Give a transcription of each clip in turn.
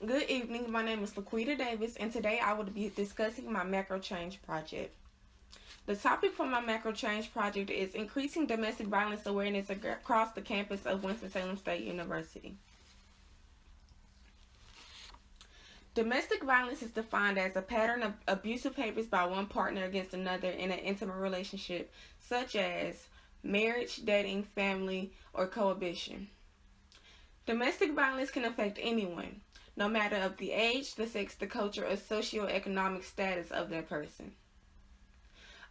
Good evening. My name is Laquita Davis, and today I will be discussing my macro change project. The topic for my macro change project is increasing domestic violence awareness across the campus of Winston-Salem State University. Domestic violence is defined as a pattern of abusive behaviors by one partner against another in an intimate relationship, such as marriage, dating, family, or cohabitation. Domestic violence can affect anyone, no matter of the age, the sex, the culture, or socioeconomic status of that person.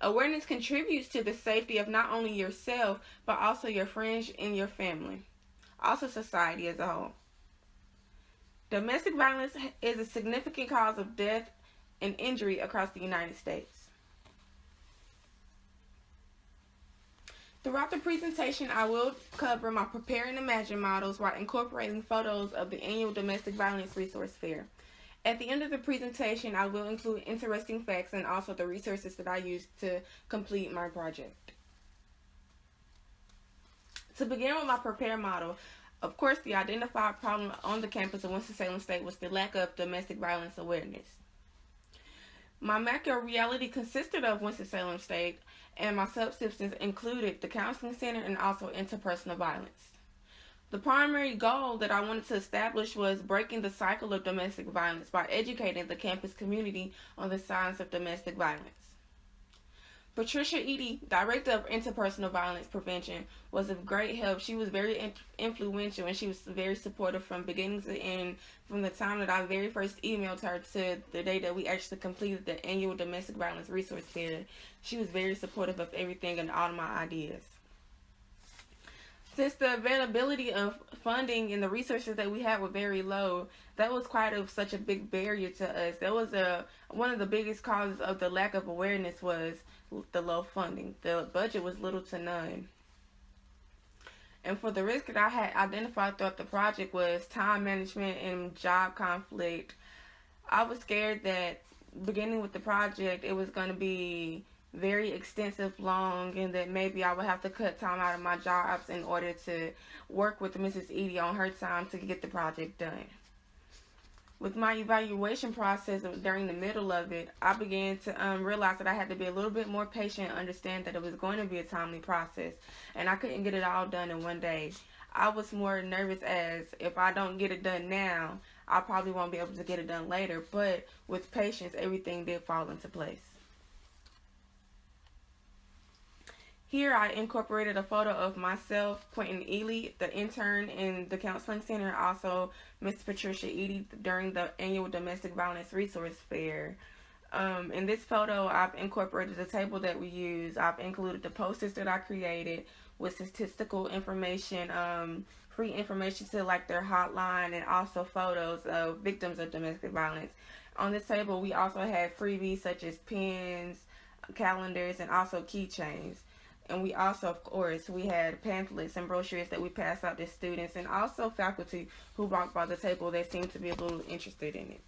Awareness contributes to the safety of not only yourself, but also your friends and your family, also society as a whole. Domestic violence is a significant cause of death and injury across the United States. Throughout the presentation, I will cover my Prepare and Imagine models while incorporating photos of the annual Domestic Violence Resource Fair. At the end of the presentation, I will include interesting facts and also the resources that I used to complete my project. To begin with my Prepare model, of course, the identified problem on the campus of Winston-Salem State was the lack of domestic violence awareness. My macro reality consisted of Winston-Salem State, and my subsistence included the counseling center and also interpersonal violence. The primary goal that I wanted to establish was breaking the cycle of domestic violence by educating the campus community on the signs of domestic violence. Patricia Edie, Director of Interpersonal Violence Prevention, was of great help. She was very influential, and she was very supportive from beginning to end, from the time that I very first emailed her to the day that we actually completed the annual Domestic Violence Resource Fair. She was very supportive of everything and all of my ideas. Since the availability of funding and the resources that we had were very low, that was such a big barrier to us. That was one of the biggest causes of the lack of awareness was the low funding. The budget was little to none. And for the risk that I had identified throughout the project was time management and job conflict. I was scared that beginning with the project, it was going to be very extensive, long, and that maybe I would have to cut time out of my jobs in order to work with Mrs. Edie on her time to get the project done. With my evaluation process during the middle of it, I began to realize that I had to be a little bit more patient and understand that it was going to be a timely process, and I couldn't get it all done in one day. I was more nervous as if I don't get it done now, I probably won't be able to get it done later, but with patience, everything did fall into place. Here I incorporated a photo of myself, Quentin Ely, the intern in the counseling center, also Miss Patricia Edie during the annual Domestic Violence Resource Fair. In this photo, I've incorporated the table that we use. I've included the posters that I created with statistical information, free information to like their hotline, and also photos of victims of domestic violence. On this table, we also had freebies such as pens, calendars, and also keychains. And we also, of course, we had pamphlets and brochures that we passed out to students and also faculty who walked by the table that seemed to be a little interested in it.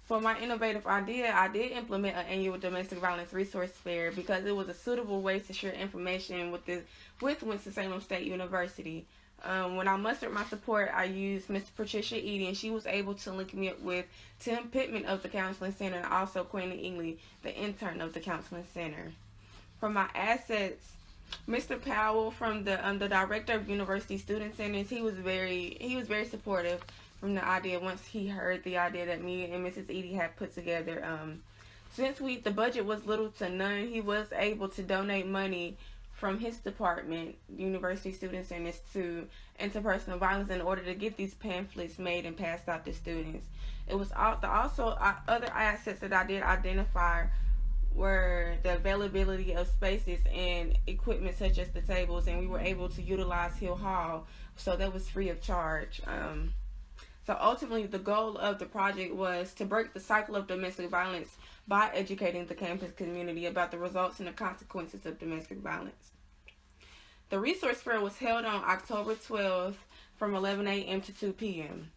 For my innovative idea, I did implement an annual domestic violence resource fair because it was a suitable way to share information with Winston-Salem State University. When I mustered my support, I used Ms. Patricia Edie, and she was able to link me up with Tim Pittman of the Counseling Center and also Quentin Ely, the intern of the Counseling Center. For my assets, Mr. Powell from the Director of University Student Centers, he was very supportive from the idea once he heard the idea that me and Mrs. Edie had put together. Since the budget was little to none, he was able to donate money from his department, University Student Centers, to interpersonal violence in order to get these pamphlets made and passed out to students. It was also other assets that I did identify were the availability of spaces and equipment such as the tables, and we were able to utilize Hill Hall, so that was free of charge. So ultimately, the goal of the project was to break the cycle of domestic violence by educating the campus community about the results and the consequences of domestic violence. The resource fair was held on October 12th from 11 a.m. to 2 p.m.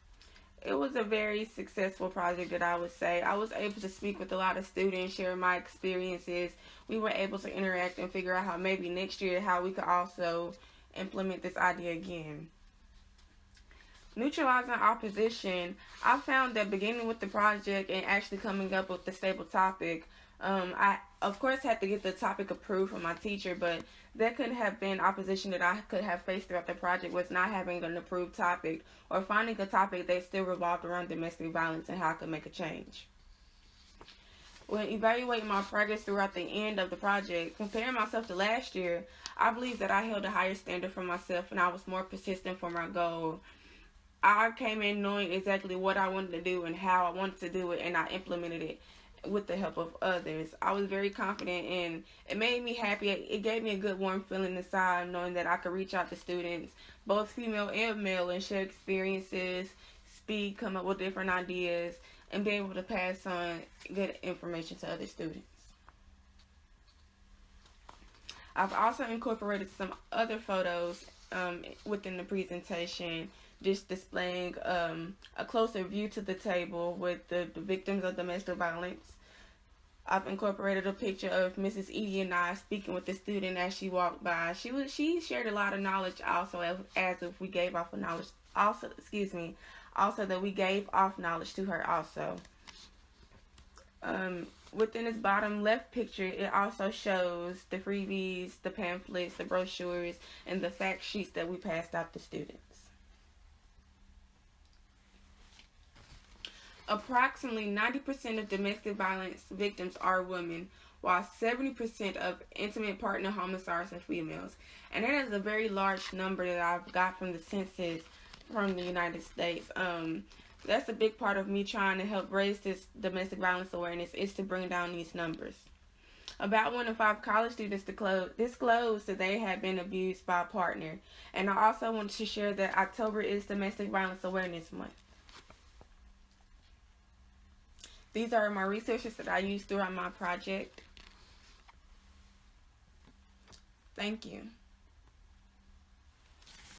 It was a very successful project that I would say. I was able to speak with a lot of students, share my experiences. We were able to interact and figure out how maybe next year how we could also implement this idea again. Neutralizing opposition, I found that beginning with the project and actually coming up with the stable topic, I of course had to get the topic approved from my teacher, but that could have been opposition that I could have faced throughout the project, was not having an approved topic or finding a topic that still revolved around domestic violence and how I could make a change. When evaluating my progress throughout the end of the project, comparing myself to last year, I believe that I held a higher standard for myself and I was more persistent for my goal. I came in knowing exactly what I wanted to do and how I wanted to do it, and I implemented it with the help of others. I was very confident, and it made me happy. It gave me a good warm feeling inside knowing that I could reach out to students, both female and male, and share experiences, speak, come up with different ideas, and be able to pass on good information to other students. I've also incorporated some other photos within the presentation, just displaying a closer view to the table with the victims of domestic violence. I've incorporated a picture of Mrs. Edie and I speaking with the student as she walked by. She shared a lot of knowledge also, as if we gave off knowledge. Also that we gave off knowledge to her also. Within this bottom left picture, it also shows the freebies, the pamphlets, the brochures, and the fact sheets that we passed out to students. Approximately 90% of domestic violence victims are women, while 70% of intimate partner homicides are females. And that is a very large number that I've got from the census from the United States. That's a big part of me trying to help raise this domestic violence awareness, is to bring down these numbers. About 1 in 5 college students disclosed that they had been abused by a partner. And I also want to share that October is Domestic Violence Awareness Month. These are my resources that I used throughout my project. Thank you.